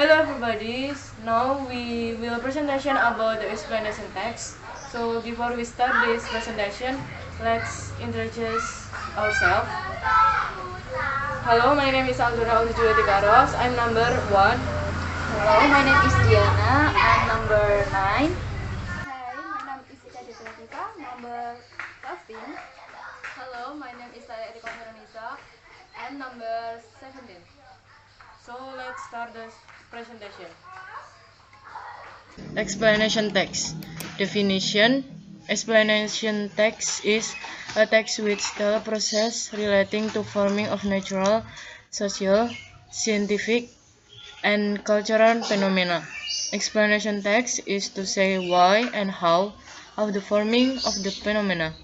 Hello everybody, now we will presentation about the explanation text. So before we start this presentation, let's introduce ourselves. Hello, my name is Aldora Julietika. I'm number 1. Hello, my name is Deviyana. I'm number 9. Hi, my name is Icha number 13. Hello, my name is Khairunnisa. I'm number 17. So let's start the presentation. Explanation text. Definition. Explanation text is a text which tells a process relating to forming of natural, social, scientific, and cultural phenomena. Explanation text is to say why and how of the forming of the phenomena.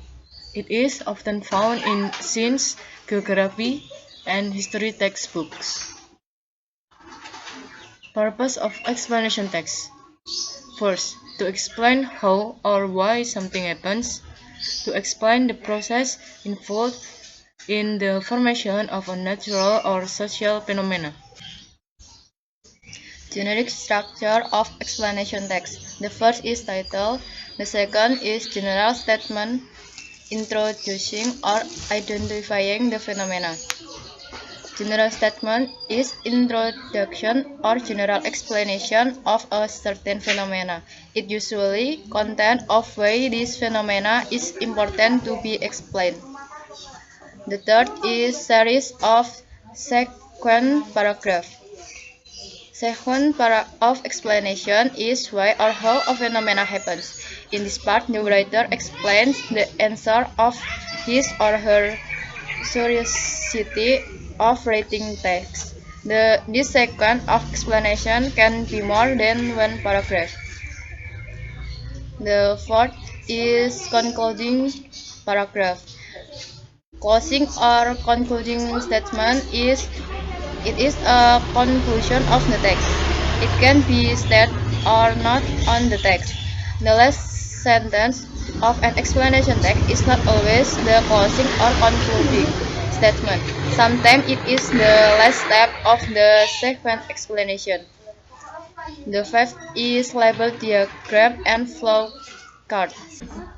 It is often found in science, geography, and history textbooks. Purpose of explanation text. First, to explain how or why something happens. To explain the process involved in the formation of a natural or social phenomena. Generic structure of explanation text. The first is title. The second is general statement introducing or identifying the phenomena. General statement is introduction or general explanation of a certain phenomena. It usually contains of why this phenomena is important to be explained. The third is series of sequence paragraph. Sequence of explanation is why or how a phenomena happens. In this part, the writer explains the answer of his or her curiosity of writing text. This sequence of explanation can be more than one paragraph. The fourth is concluding paragraph. Closing or concluding statement is a conclusion of the text. It can be stated or not on the text. The last sentence of an explanation text is not always the closing or concluding statement. Sometimes it is the last step of the sequence explanation. The fifth is label diagram and flow chart.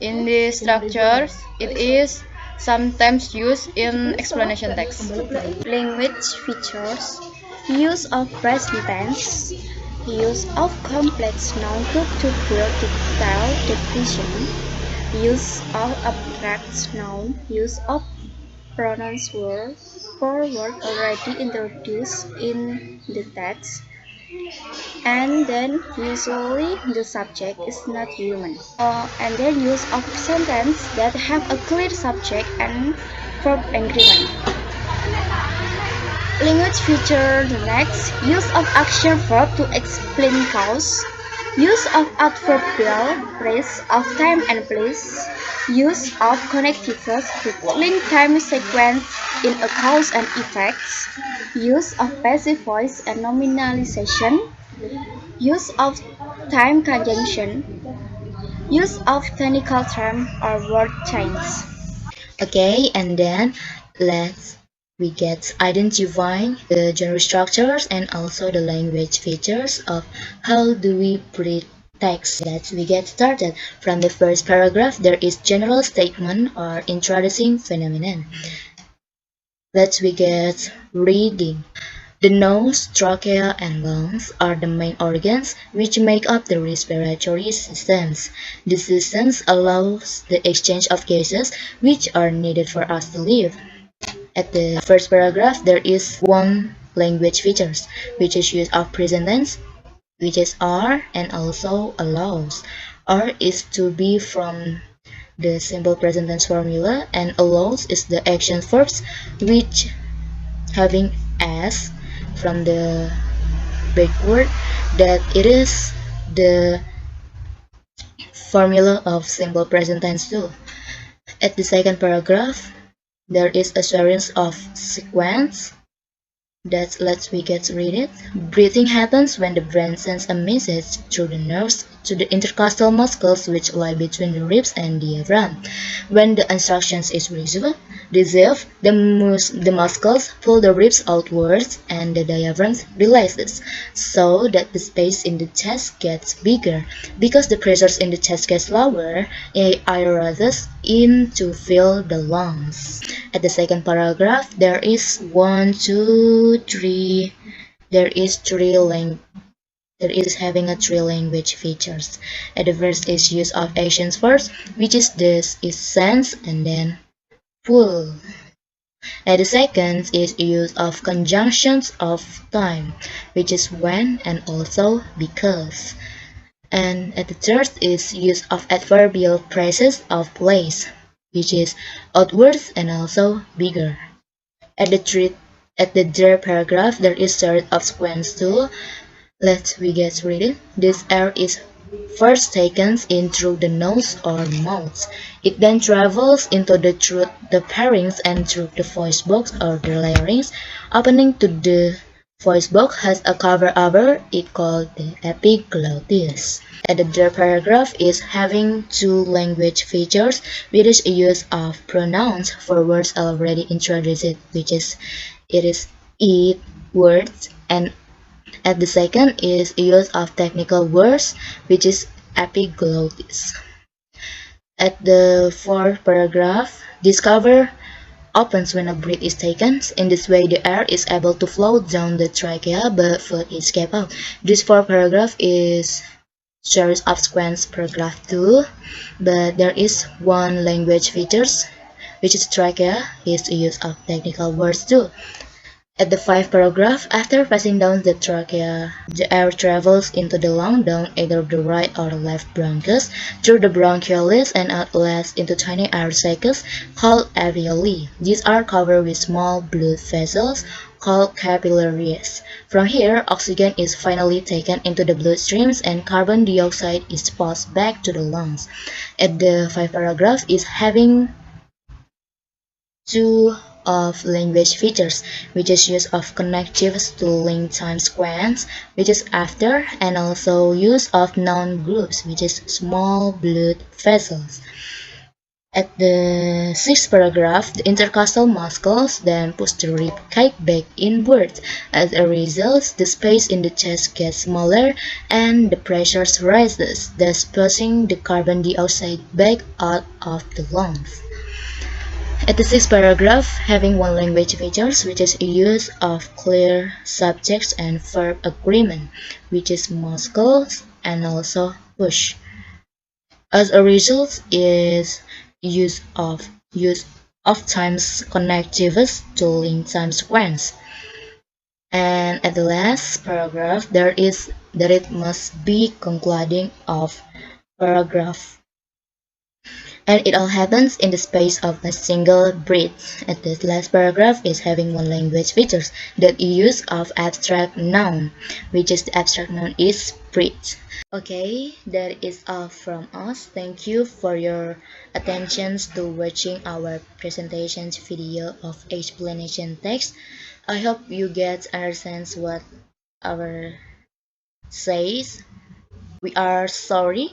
In these structures, it is sometimes used in explanation text. Language features, use of present tense, use of complex noun group to build detailed definition, use of abstract noun, use of pronouns word for word already introduced in the text, and then usually the subject is not human. And then use of sentence that have a clear subject and verb agreement. Language feature the next, use of action verb to explain cause, use of adverbial phrase of time and place, use of connective verbs to link time sequence in a cause and effects, use of passive voice and nominalization, use of time conjunction, use of technical term or word change. Okay, and then we get identifying the genre structures and also the language features of how do we read text. Let's we get started. From the first paragraph, there is general statement or introducing phenomenon. Let's we get reading. The nose, trachea, and lungs are the main organs which make up the respiratory systems. This systems allows the exchange of gases which are needed for us to live. At the first paragraph, there is one language features, which is use of present tense, which is are and also allows. Are is to be from the simple present tense formula, and allows is the action verbs which having as from the backward that it is the formula of simple present tense too. At the second paragraph, there is a series of sequence that let's we get read it. Breathing happens when the brain sends a message through the nerves to the intercostal muscles which lie between the ribs and diaphragm. When the instructions is received, the muscles pull the ribs outwards and the diaphragm releases, so that the space in the chest gets bigger. Because the pressures in the chest gets lower, air rushes in to fill the lungs. At the second paragraph, there is having a three language features. At the first is use of actions first, which is this is sense and then pull. At the second is use of conjunctions of time, which is when and also because. And at the third is use of adverbial phrases of place, which is outwards and also bigger. At the third paragraph, there is third of sequence too. Let's get ready. This air is first taken in through the nose or mouth. It then travels into through the pharynx and through the voice box or the larynx. Opening to the voice box has a cover over it called the epiglottis. At the third paragraph is having two language features, which is a use of pronouns for words already introduced, which is it words, and at the second is use of technical words, which is epiglottis. At the fourth paragraph, discover opens when a breath is taken. In this way, the air is able to flow down the trachea, but food is kept out. This fourth paragraph is series of sequence paragraph 2, but there is one language features, which is trachea, is the use of technical words too. At the fifth paragraph, after passing down the trachea, the air travels into the lung down either the right or left bronchus, through the bronchioles and at last into tiny air sacs called alveoli. These are covered with small blood vessels called capillaries. From here, oxygen is finally taken into the bloodstreams and carbon dioxide is passed back to the lungs. At the fifth paragraph is having two of language features, which is use of connectives to link time sequence, which is after, and also use of noun groups, which is small blood vessels. At the sixth paragraph, the intercostal muscles then push the rib cage back inward. As a result, the space in the chest gets smaller and the pressure rises, thus pushing the carbon dioxide back out of the lungs. At the sixth paragraph, having one language features, which is use of clear subjects and verb agreement, which is muscles and also push. As a result, is use of times connectives to link time sequence. And at the last paragraph, there it must be concluding of paragraph. And it all happens in the space of a single breath. At this last paragraph is having one language features, that use of abstract noun, which is the abstract noun is breath. Okay, that is all from us. Thank you for your attention to watching our presentations video of explanation text. I hope you get understands what our says. We are sorry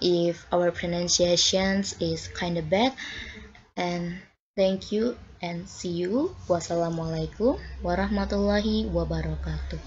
if our pronunciations is kinda bad, and thank you and see you. Wassalamualaikum warahmatullahi wabarakatuh.